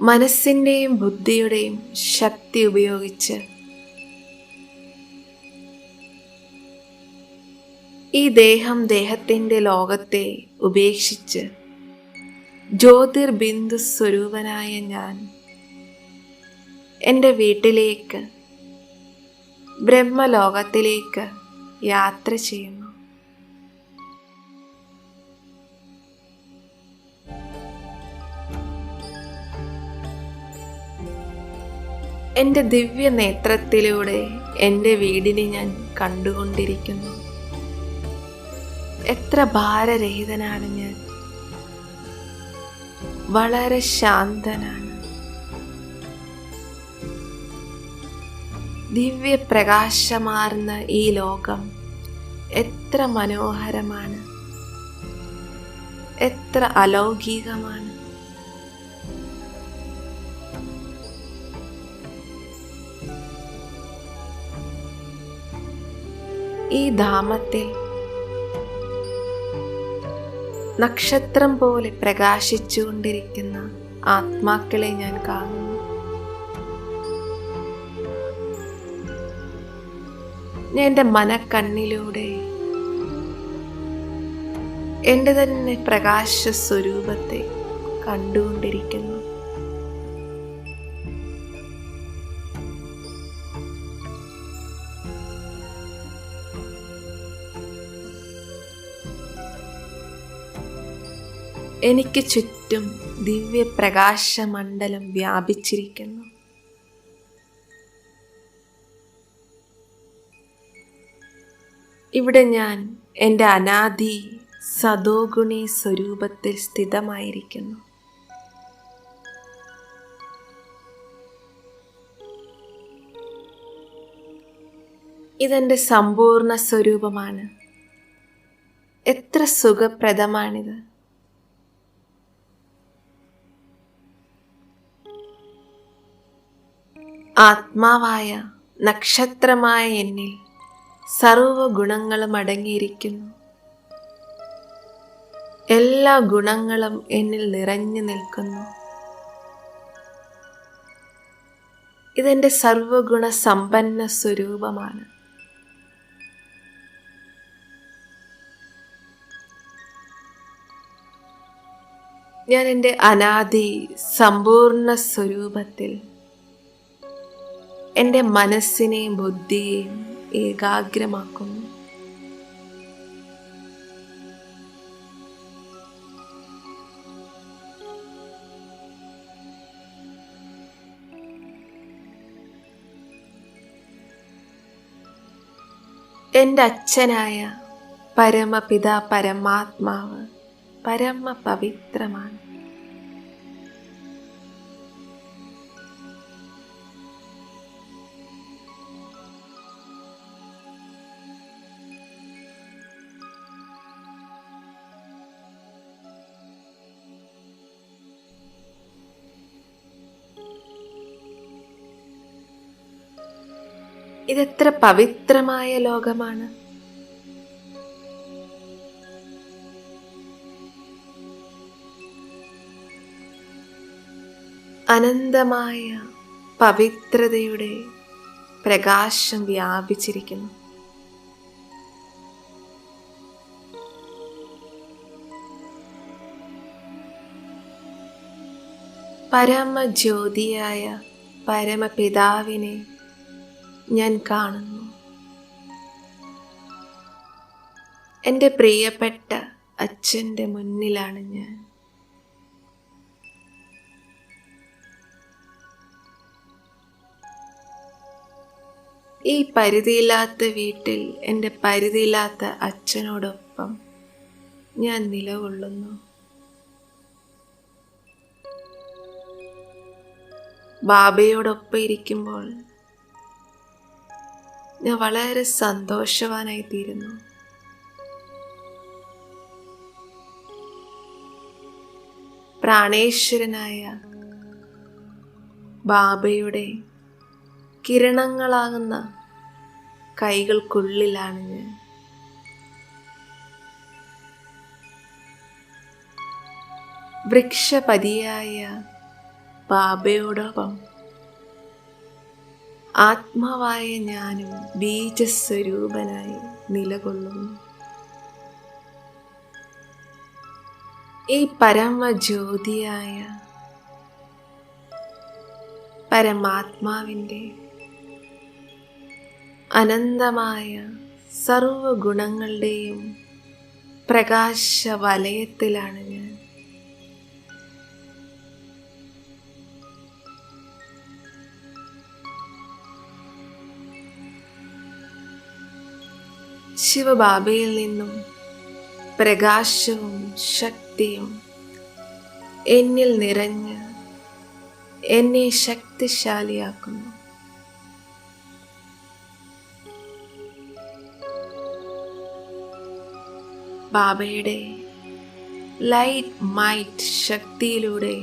മനസ്സിൻ്റെയും ബുദ്ധിയുടെയും ശക്തി ഉപയോഗിച്ച് ഈ ദേഹത്തിൻ്റെ ലോകത്തെ ഉപേക്ഷിച്ച് ജ്യോതിർബിന്ദു സ്വരൂപനായ ഞാൻ എൻ്റെ വീട്ടിലേക്ക്, ബ്രഹ്മലോകത്തിലേക്ക് യാത്ര ചെയ്യുന്നു. എൻ്റെ ദിവ്യ നേത്രത്തിലൂടെ എൻ്റെ വീടിനെ ഞാൻ കണ്ടുകൊണ്ടിരിക്കുന്നു. എത്ര ഭാരരഹിതനാണ് ഞാൻ, വളരെ ശാന്തനാണ്. ദിവ്യപ്രകാശമാർന്ന ഈ ലോകം എത്ര മനോഹരമാണ്, എത്ര അലൗകികമാണ്. ഈ ധാമത്തിൽ നക്ഷത്രം പോലെ പ്രകാശിച്ചുകൊണ്ടിരിക്കുന്ന ആത്മാക്കളെ ഞാൻ കാണുന്നു. ഞാൻ എൻ്റെ മനക്കണ്ണിലൂടെ എൻ്റെ തന്നെ പ്രകാശ സ്വരൂപത്തെ കണ്ടുകൊണ്ടിരിക്കുന്നു. എനിക്ക് ചുറ്റും ദിവ്യപ്രകാശമണ്ഡലം വ്യാപിച്ചിരിക്കുന്നു. ഇവിടെ ഞാൻ എൻ്റെ അനാദി സദോഗുണി സ്വരൂപത്തിൽ സ്ഥിതമായിരിക്കുന്നു. ഇതെൻ്റെ സമ്പൂർണ്ണ സ്വരൂപമാണ്. എത്ര സുഖപ്രദമാണിത്! ആത്മാവായ നക്ഷത്രമായ എന്നിൽ സർവ്വ ഗുണങ്ങളും അടങ്ങിയിരിക്കുന്നു. എല്ലാ ഗുണങ്ങളും എന്നിൽ നിറഞ്ഞു നിൽക്കുന്നു. ഇതെൻ്റെ സർവ്വഗുണ സമ്പന്ന സ്വരൂപമാണ്. ഞാൻ എൻ്റെ അനാദി സമ്പൂർണ്ണ സ്വരൂപത്തിൽ എൻ്റെ മനസ്സിനെയും ബുദ്ധിയെയും ഏകാഗ്രമാക്കുന്നു. എൻ്റെ അച്ഛനായ പരമപിതാ പരമാത്മാവ് പരമ പവിത്രമാണ്. ഇതെത്ര പവിത്രമായ ലോകമാണ്! അനന്തമായ പവിത്രതയുടെ പ്രകാശം വ്യാപിച്ചിരിക്കുന്നു. പരമജ്യോതിയായ പരമപിതാവിനെ ഞാൻ കാണുന്നു. എൻ്റെ പ്രിയപ്പെട്ട അച്ഛൻ്റെ മുന്നിലാണ് ഞാൻ. ഈ പരിധിയില്ലാത്ത വീട്ടിൽ എൻ്റെ പരിധിയില്ലാത്ത അച്ഛനോടൊപ്പം ഞാൻ നിലകൊള്ളുന്നു. ബാബയോടൊപ്പം ഇരിക്കുമ്പോൾ ഞാൻ വളരെ സന്തോഷവാനായി തീരുന്നു. പ്രാണേശ്വരനായ ബാബയുടെ കിരണങ്ങളാകുന്ന കൈകൾക്കുള്ളിലാണ് ഞാൻ. വൃക്ഷപതിയായ ബാബയോടൊപ്പം ആത്മാവായ ഞാനും ബീജസ്വരൂപനായി നിലകൊള്ളുന്നു. ഈ പരമജ്യോതിയായ പരമാത്മാവിൻ്റെ അനന്തമായ സർവഗുണങ്ങളുടെയും പ്രകാശവലയത്തിലാണ് ഞാൻ. ശിവബാബയിൽ നിന്നും പ്രകാശവും ശക്തിയും എന്നിൽ നിറഞ്ഞ് എന്നെ ശക്തിശാലിയാക്കുന്നു. ബാബയുടെ ലൈറ്റ് മൈറ്റ് ശക്തിയിലൂടെ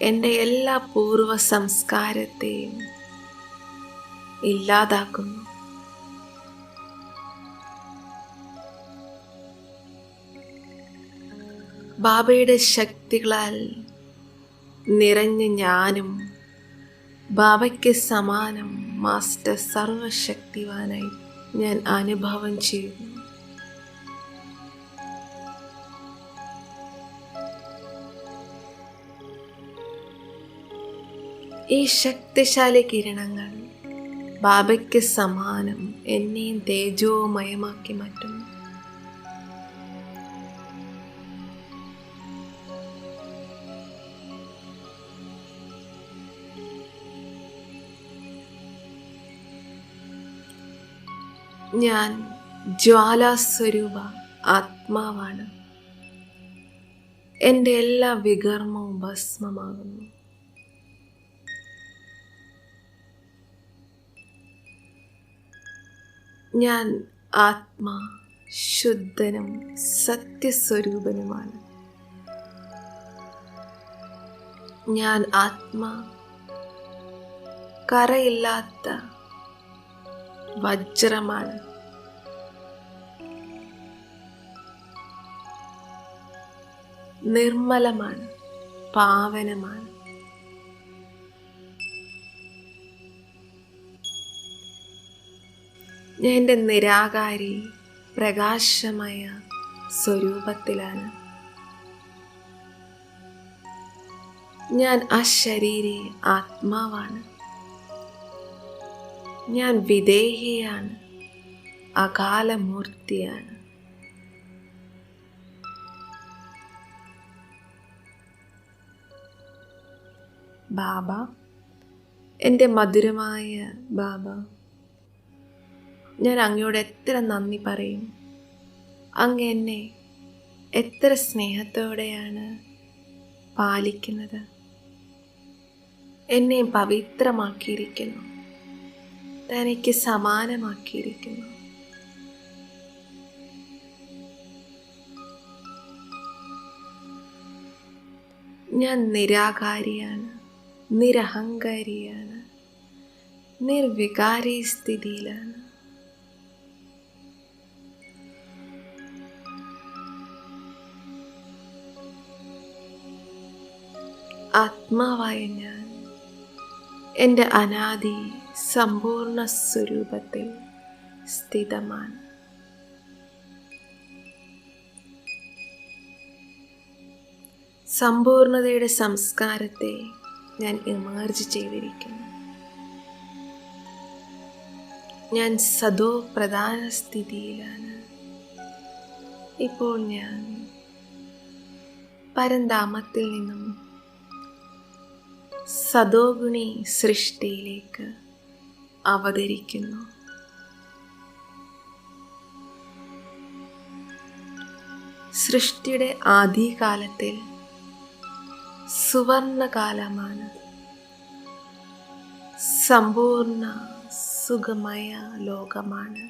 എൻ്റെ എല്ലാ പൂർവ സംസ്കാരത്തെയും ഇല്ലാതാക്കുന്നു. ബാബയുടെ ശക്തികളാൽ നിറഞ്ഞ ഞാനും ബാബയ്ക്ക് സമാനം മാസ്റ്റർ സർവശക്തിവാനായി ഞാൻ അനുഭവം ചെയ്യുന്നു. ഈ ശക്തിശാലി കിരണങ്ങൾ ബാബയ്ക്ക് സമാനം എന്നെയും തേജോമയമാക്കി മാറ്റുന്നു. ഞാൻ ജ്വാലാസ്വരൂപ ആത്മാവാണ്. എൻ്റെ എല്ലാ വികർമ്മവും ഭസ്മമാകുന്നു. ഞാൻ ആത്മാ ശുദ്ധനും സത്യസ്വരൂപനുമാണ്. ഞാൻ ആത്മാ കറയില്ലാത്ത വജ്രമാണ്. നിർമ്മലമാണ്, പാവനമാണ്. ഞാൻ എൻ്റെ നിരാകാരി പ്രകാശമയ സ്വരൂപത്തിലാണ്. ഞാൻ അശരീരി ആത്മാവാണ്. ഞാൻ വിദേഹിയാണ്, അകാലമൂർത്തിയാണ്. ബാബ, എൻ്റെ മധുരമായ ബാബ, ഞാൻ അങ്ങയോട് എത്ര നന്ദി പറയും. അങ്ങ് എന്നെ എത്ര സ്നേഹത്തോടെയാണ് പാലിക്കുന്നത്. എന്നെ പവിത്രമാക്കിയിരിക്കുന്നു, തനിക്ക് സമാനമാക്കിയിരിക്കുന്നു. ഞാൻ നിരാകാരിയാണ്, നിരഹങ്കാരിയാണ്, നിർവികാരി സ്ഥിതിയിലാണ്. ആത്മാവായ ഞാൻ എൻ്റെ അനാദി സമ്പൂർണ്ണ സ്വരൂപത്തിൽ സ്ഥിതമാണ്. സമ്പൂർണതയുടെ സംസ്കാരത്തെ ഞാൻ ഇമേർജ് ചെയ്തിരിക്കുന്നു. ഞാൻ സദോ പ്രധാന സ്ഥിതിയിലാണ്. ഇപ്പോൾ ഞാൻ പരന്താമത്തിൽ നിന്നും സദോഗുണി സൃഷ്ടിയിലേക്ക് അവതരിക്കുന്നു. സൃഷ്ടിയുടെ ആദികാലത്തിൽ സുവർണകാലമാണ്. സമ്പൂർണ്ണ സുഖമയ ലോകമാണ്.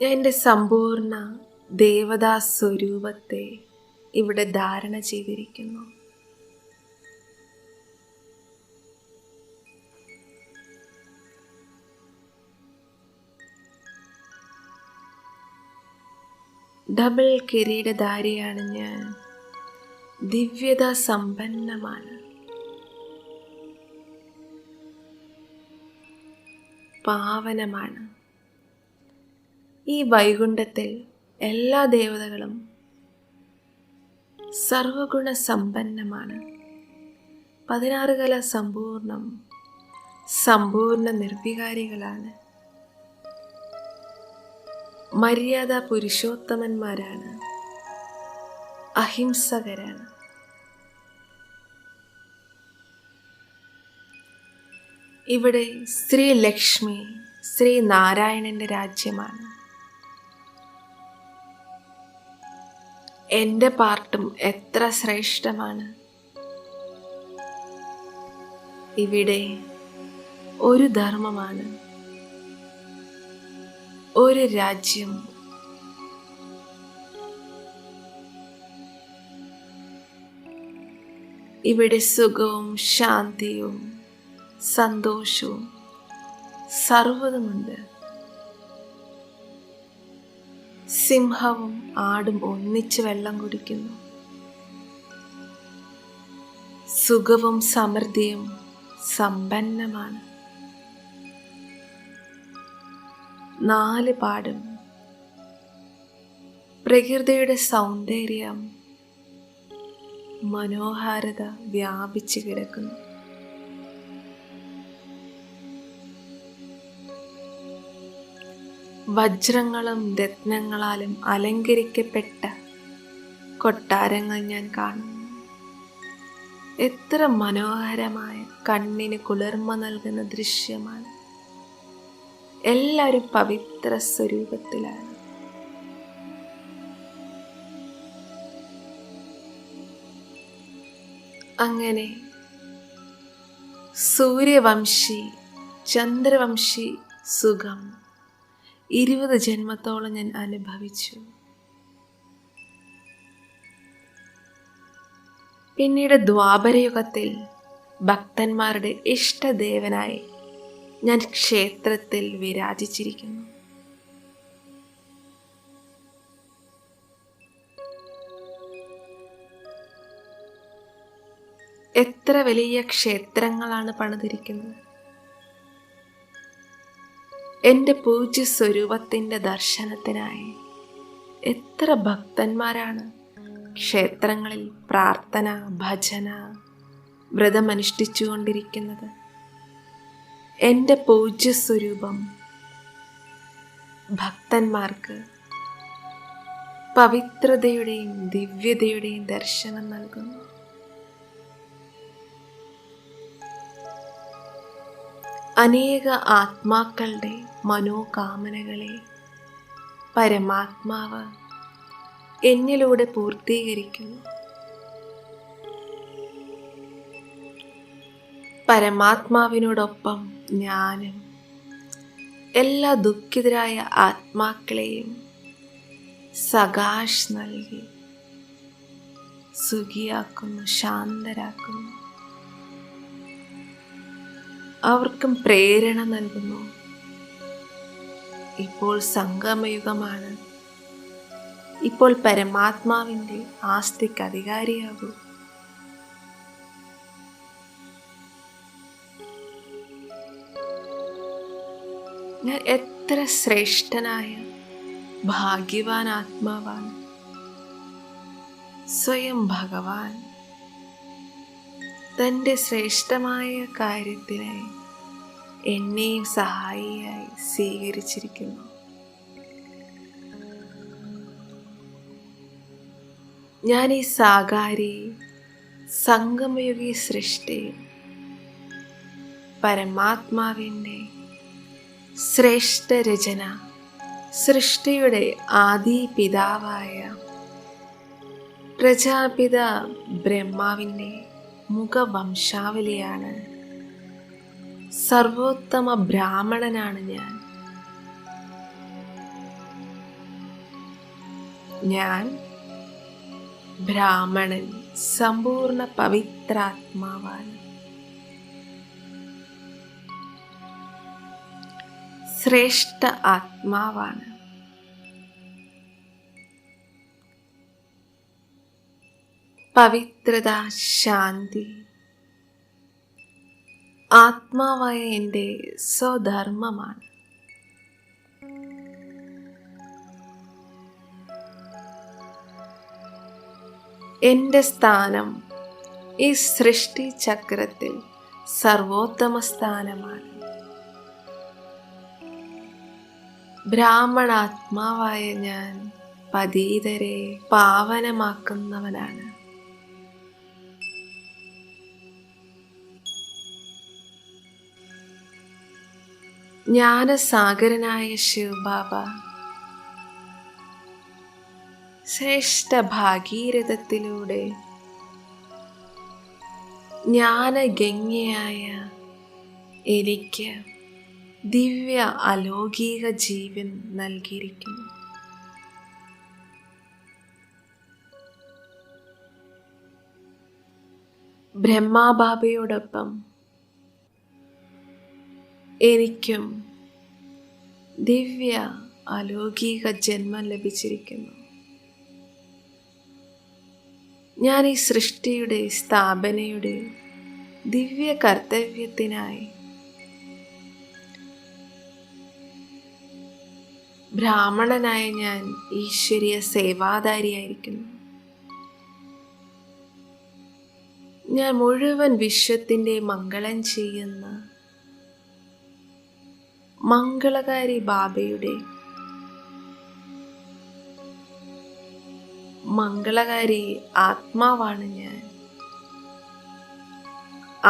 ഞാൻ എൻ്റെ സമ്പൂർണ്ണ ദേവതാ സ്വരൂപത്തെ ഇവിടെ ധാരണ ചെയ്തിരിക്കുന്നു. ഡബിൾ കിരീടധാരിയാണ് ഞാൻ. ദിവ്യത സമ്പന്നമാണ്. പാവനമാണ്. ഈ വൈകുണ്ഠത്തിൽ എല്ലാ ദേവതകളും സർവഗുണ സമ്പന്നമാണ്. 16 കല സമ്പൂർണ്ണ നിർവികാരികളാണ്. മര്യാദ പുരുഷോത്തമന്മാരാണ്. അഹിംസകരാണ്. ഇവിടെ ശ്രീ ലക്ഷ്മി, ശ്രീ നാരായണന്റെ രാജ്യമാണ്. എൻ്റെ പാർട്ടും എത്ര ശ്രേഷ്ഠമാണ്. ഇവിടെ ഒരു ധർമ്മമാണ്, ഒരു രാജ്യം. ഇവിടെ സുഖവും ശാന്തിയും സന്തോഷവും സർവ്വതുമുണ്ട്. സിംഹവും ആടും ഒന്നിച്ച് വെള്ളം കുടിക്കുന്നു. സുഖവും സമൃദ്ധിയും സമ്പന്നമാണ്. 4 പാടും. പ്രകൃതിയുടെ സൗന്ദര്യം, മനോഹാരിത വ്യാപിച്ചു കിടക്കുന്നു. വജ്രങ്ങളും രത്നങ്ങളാലും അലങ്കരിക്കപ്പെട്ട കൊട്ടാരങ്ങൾ ഞാൻ കാണുന്നു. എത്ര മനോഹരമായ, കണ്ണിന് കുളിർമ നൽകുന്ന ദൃശ്യമാണ്. എല്ലാവരും പവിത്ര സ്വരൂപത്തിലാണ്. അങ്ങനെ സൂര്യവംശി ചന്ദ്രവംശി സുഖം 20 ജന്മത്തോളം ഞാൻ അനുഭവിച്ചു. പിന്നീട് ദ്വാപരയുഗത്തിൽ ഭക്തന്മാരുടെ ഇഷ്ടദേവനായി ഞാൻ ക്ഷേത്രത്തിൽ വിരാജിച്ചിരിക്കുന്നു. എത്ര വലിയ ക്ഷേത്രങ്ങളാണ് പണിതിരിക്കുന്നത്. എൻ്റെ പൂജ്യ സ്വരൂപത്തിൻ്റെ ദർശനത്തിനായി എത്ര ഭക്തന്മാരാണ് ക്ഷേത്രങ്ങളിൽ പ്രാർത്ഥന, ഭജന, വ്രതമനുഷ്ഠിച്ചുകൊണ്ടിരിക്കുന്നത്. എൻ്റെ പൂജ്യ സ്വരൂപം ഭക്തന്മാർക്ക് പവിത്രതയുടെയും ദിവ്യതയുടെയും ദർശനം നൽകുന്നു. അനേക ആത്മാക്കളുടെ മനോകാമനകളെ പരമാത്മാവ് എന്നിലൂടെ പൂർത്തീകരിക്കുന്നു. പരമാത്മാവിനോടൊപ്പം ഞാനും എല്ലാ ദുഃഖിതരായ ആത്മാക്കളെയും സകാശ് നൽകി സുഖിയാക്കുന്നു, ശാന്തരാക്കുന്നു. അവർക്കും പ്രേരണ നൽകുന്നു. ഇപ്പോൾ സംഗമയുഗമാണ്. ഇപ്പോൾ പരമാത്മാവിൻ്റെ ആസ്തിക്ക് അധികാരിയാകൂ. ഞാൻ എത്ര ശ്രേഷ്ഠനായ ഭാഗ്യവാൻ ആത്മാവാണ്. സ്വയം ഭഗവാൻ തൻ്റെ ശ്രേഷ്ഠമായ കാര്യത്തിനായി എന്നെയും സഹായിയായി സ്വീകരിച്ചിരിക്കുന്നു. ഞാൻ ഈ സാകാരി സംഗമയുഗി സൃഷ്ടിയിൽ പരമാത്മാവിൻ്റെ ശ്രേഷ്ഠ രചന, സൃഷ്ടിയുടെ ആദി പിതാവായ പ്രജാപിത ബ്രഹ്മാവിൻ്റെ മുഖവംശാവലിയാണ്. സർവോത്തമ ബ്രാഹ്മണനാണ് ഞാൻ ബ്രാഹ്മണൻ, സമ്പൂർണ്ണ പവിത്രാത്മാവാണ്. ശ്രേഷ്ഠ ആത്മാവാണ്. പവിത്രത, ശാന്തി ആത്മാവായ എൻ്റെ സ്വധർമ്മമാണ്. എൻ്റെ സ്ഥാനം ഈ സൃഷ്ടി ചക്രത്തിൽ സർവോത്തമ സ്ഥാനമാണ്. ബ്രാഹ്മണാത്മാവായ ഞാൻ പതീതരെ പാവനമാക്കുന്നവനാണ്. ജ്ഞാനസാഗരനായ ശിവബാബ ശ്രേഷ്ഠ ഭാഗീരഥത്തിലൂടെ ജ്ഞാനഗംഗയായ എനിക്ക് ദിവ്യ അലൗകിക ജീവൻ നൽകിയിരിക്കുന്നു. ബ്രഹ്മാബാബയോടൊപ്പം എനിക്കും ദിവ്യ അലൗകിക ജന്മം ലഭിച്ചിരിക്കുന്നു. ഞാൻ ഈ സൃഷ്ടിയുടെ സ്ഥാപനയുടെ ദിവ്യ കർത്തവ്യത്തിനായി ബ്രാഹ്മണനായ ഞാൻ ഈശ്വരീയ സേവാധാരിയായിരിക്കുന്നു. ഞാൻ മുഴുവൻ വിശ്വത്തിൻ്റെ മംഗളം ചെയ്യുന്ന മംഗളകാരി ബാബയുടെ മംഗളകാരി ആത്മാവാണ് ഞാൻ.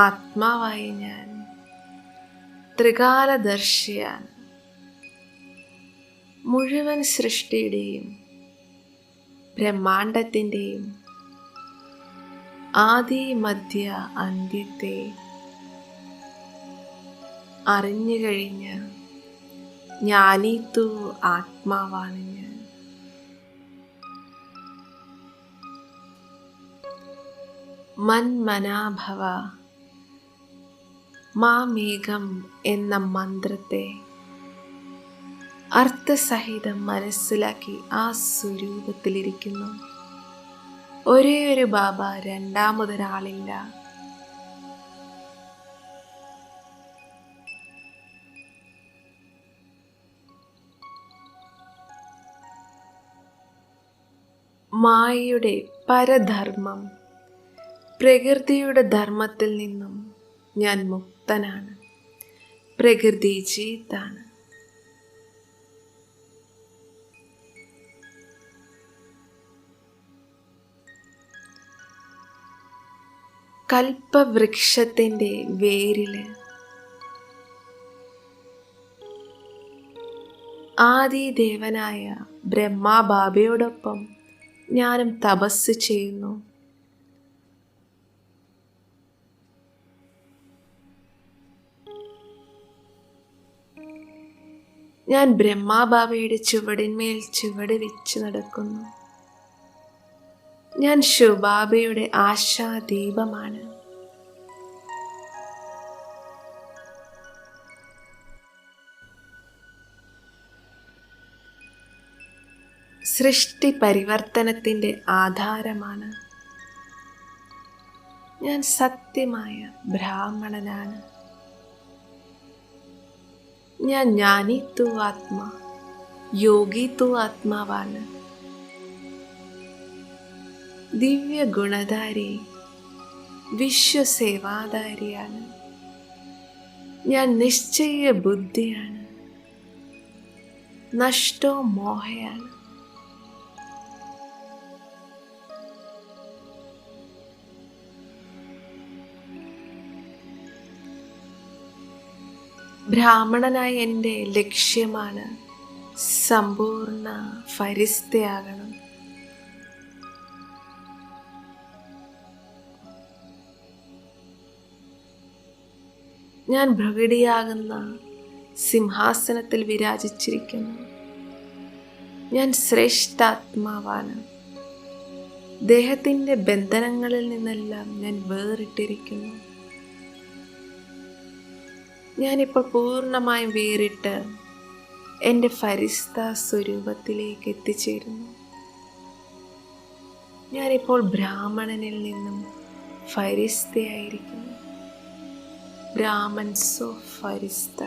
ആത്മാവായ ഞാൻ ത്രികാലദർശിയാണ്. മുഴുവൻ സൃഷ്ടിയുടെയും ബ്രഹ്മാണ്ടത്തിൻ്റെയും ആദി മധ്യ അന്ത്യത്തെ അറിഞ്ഞു കഴിഞ്ഞ ജ്ഞാനീത്തു ആത്മാവാണ് ഞാൻ. മന്മനാഭവ മാമേഘം എന്ന മന്ത്രത്തെ അർത്ഥസഹിതം മനസ്സിലാക്കി ആ സ്വരൂപത്തിലിരിക്കുന്നു. ഒരേ ഒരു ബാബ, രണ്ടാമതൊരാളില്ല. മായയുടെ പരധർമ്മം, പ്രകൃതിയുടെ ധർമ്മത്തിൽ നിന്നും ഞാൻ മുക്തനാണ്. പ്രകൃതി ജീത്താണ്. കൽപ്പവൃക്ഷത്തിൻ്റെ വേരില് ആദിദേവനായ ബ്രഹ്മാബാബയോടൊപ്പം ഞാനും തപസ് ചെയ്യുന്നു. ഞാൻ ബ്രഹ്മാബാബയുടെ ചുവടിന്മേൽ ചുവട് വെച്ച് നടക്കുന്നു. ഞാൻ ശിവബാബയുടെ ആശാദീപമാണ്. സൃഷ്ടി പരിവർത്തനത്തിൻ്റെ ആധാരമാണ്. ഞാൻ സത്യമായ ബ്രാഹ്മണനാണ്. ഞാൻ ജ്ഞാനിത്തു ആത്മാ, യോഗിത്തു ആത്മാവാണ്. ദിവ്യ ഗുണധാരി, വിശ്വസേവാധാരിയാണ്. ഞാൻ നിശ്ചയ ബുദ്ധിയാണ്. നഷ്ടോ മോഹയാണ്. ബ്രാഹ്മണനായ എൻ്റെ ലക്ഷ്യമാണ് സമ്പൂർണ്ണ ഫരിസ്തയാകണം. ഞാൻ ഭൃഗടിയാകുന്ന സിംഹാസനത്തിൽ വിരാജിച്ചിരിക്കുന്നു. ഞാൻ ശ്രേഷ്ഠാത്മാവാണ്. ദേഹത്തിൻ്റെ ബന്ധനങ്ങളിൽ നിന്നെല്ലാം ഞാൻ വേറിട്ടിരിക്കുന്നു. ഞാനിപ്പോൾ പൂർണ്ണമായും വേറിട്ട് എൻ്റെ ഫരിസ്ത സ്വരൂപത്തിലേക്ക് എത്തിച്ചേരുന്നു. ഞാനിപ്പോൾ ബ്രാഹ്മണനിൽ നിന്നും ഫരിസ്തയായിരിക്കുന്നു. ബ്രാഹ്മൺസോ ഫരിസ്ത.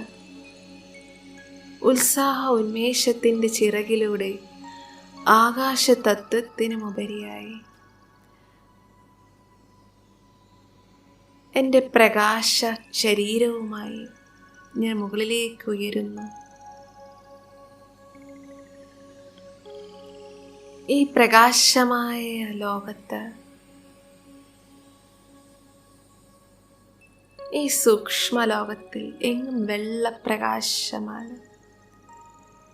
ഉത്സാഹ ഉന്മേഷത്തിൻ്റെ ചിറകിലൂടെ ആകാശ തത്വത്തിനുമുപരിയായി എൻ്റെ പ്രകാശ ശരീരവുമായി ഞാൻ മുകളിലേക്ക് ഉയരുന്നു. ഈ പ്രകാശമായ ലോകത്ത്, ഈ സൂക്ഷ്മ ലോകത്തിൽ എങ്ങും വെള്ളപ്രകാശമാണ്.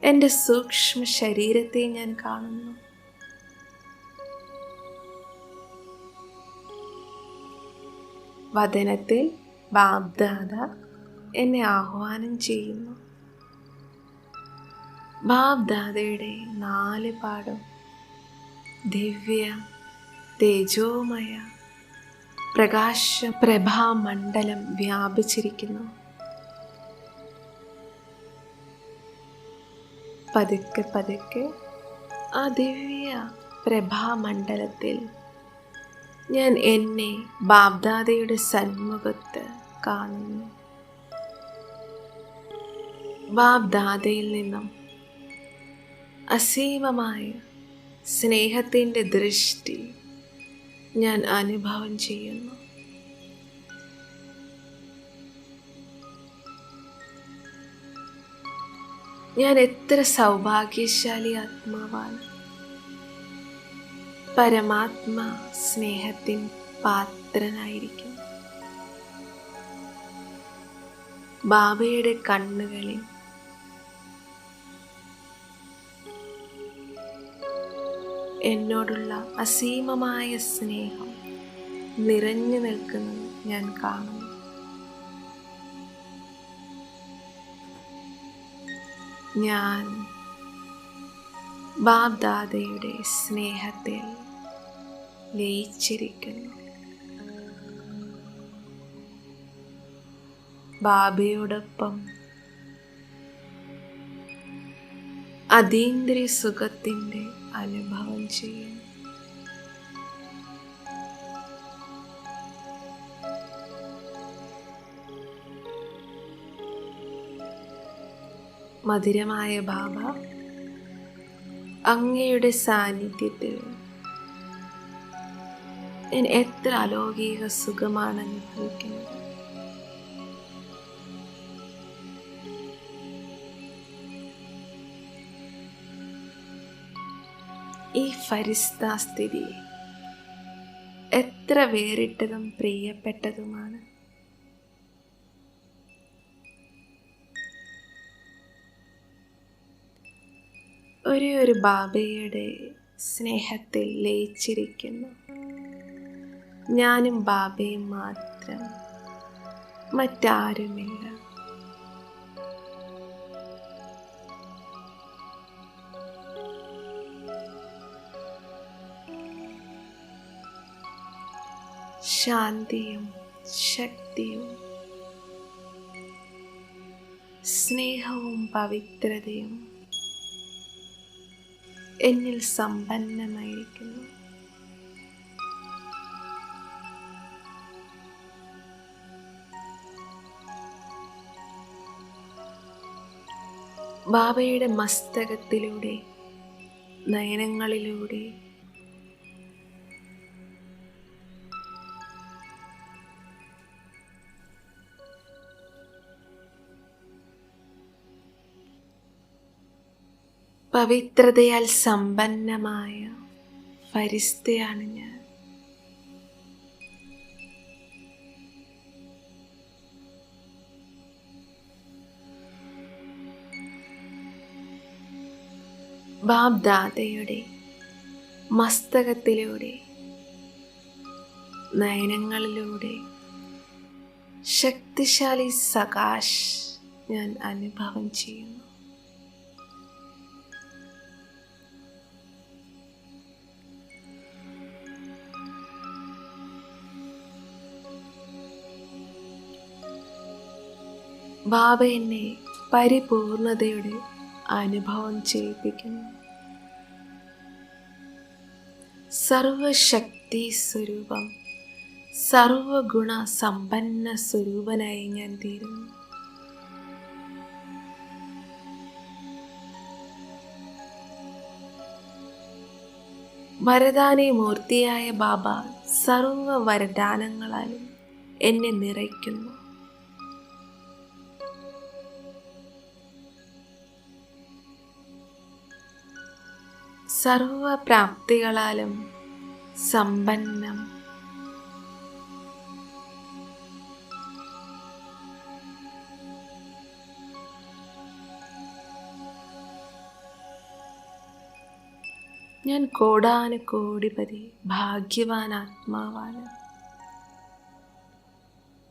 എൻ്റെ സൂക്ഷ്മ ശരീരത്തെ ഞാൻ കാണുന്നു. വദനത്തിൽ ബാബ്ദാദ എന്നെ ആഹ്വാനം ചെയ്യുന്നു. ബാബ്ദാദയുടെ 4 പാടും ദിവ്യ തേജോമയ പ്രകാശ പ്രഭാമണ്ഡലം വ്യാപിച്ചിരിക്കുന്നു. പതുക്കെ പതുക്കെ ആ ദിവ്യ പ്രഭാമണ്ഡലത്തിൽ ഞാൻ എന്നെ ബാബ്ദാദയുടെ സന്മുഖത്ത് കാണുന്നു. ബാബ്ദാദയിൽ നിന്നും അസീമമായ സ്നേഹത്തിൻ്റെ ദൃഷ്ടി ഞാൻ അനുഭവം ചെയ്യുന്നു. ഞാൻ എത്ര സൗഭാഗ്യശാലി ആത്മാവാണ്. പരമാത്മാ സ്നേഹത്തിൻ പാത്രനായിരിക്കും. ബാബയുടെ കണ്ണുകളിൽ എന്നോടുള്ള അസീമമായ സ്നേഹം നിറഞ്ഞു നിൽക്കുന്നത് ഞാൻ കാണുന്നു. ഞാൻ ബാബ്ദാദയുടെ സ്നേഹത്തിൽ ലയിച്ചിരിക്കുന്നു. ബാബയോടൊപ്പം അതീന്ദ്രിയ സുഖത്തിൻ്റെ അനുഭവം ചെയ്യുന്നു. മധുരമായ ബാബ, അങ്ങയുടെ സാന്നിധ്യത്തിൽ ഞാൻ എത്ര അലൗകിക സുഖമാണ് അനുഭവിക്കുന്നത്. ഈ ഫരിസ്ത സ്ഥിതി എത്ര വേറിട്ടതും പ്രിയപ്പെട്ടതുമാണ്. ഒരേ ഒരു ബാബയുടെ സ്നേഹത്തിൽ ലയിച്ചിരിക്കുന്നു. ഞാനും ബാബയും മാത്രം, മറ്റാരുമില്ല. ശാന്തിയും ശക്തിയും സ്നേഹവും പവിത്രതയും എന്നിൽ സമ്പന്നമായിരിക്കുന്നു. ബാബയുടെ മസ്തകത്തിലൂടെ, നയനങ്ങളിലൂടെ പവിത്രതയാൽ സമ്പന്നമായ ഫരിസ്തയാണ് ഞാൻ. ബാബ്ദാദയുടെ മസ്തകത്തിലൂടെ, നയനങ്ങളിലൂടെ ശക്തിശാലി സകാശ് ഞാൻ അനുഭവം ചെയ്യുന്നു. ബാബ എന്നെ പരിപൂർണതയുടെ അനുഭവം ചെയ്യിപ്പിക്കുന്നു. സർവശക്തി സ്വരൂപം, സർവഗുണ സമ്പന്ന സ്വരൂപനായി ഞാൻ തീരുന്നു. വരദാനി മൂർത്തിയായ ബാബ സർവ വരദാനങ്ങളാലും എന്നെ നിറയ്ക്കുന്നു. സർവ പ്രാപ്തികളാലും സമ്പന്നം. ഞാൻ കോടാനുകോടിപതി ഭാഗ്യവാൻ ആത്മാവാണ്,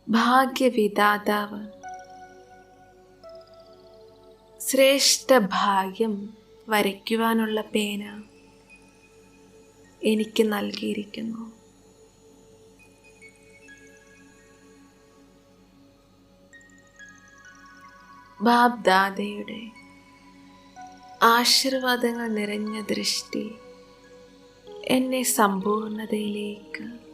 ഭാഗ്യവിധാതാവ്. ശ്രേഷ്ഠ ഭാഗ്യം വരയ്ക്കുവാനുള്ള പേന എനിക്ക് നൽകിയിരിക്കുന്നു. ബാബ് ദാദയുടെ ആശീർവാദങ്ങൾ നിറഞ്ഞ ദൃഷ്ടി എന്നെ സമ്പൂർണതയിലേക്ക്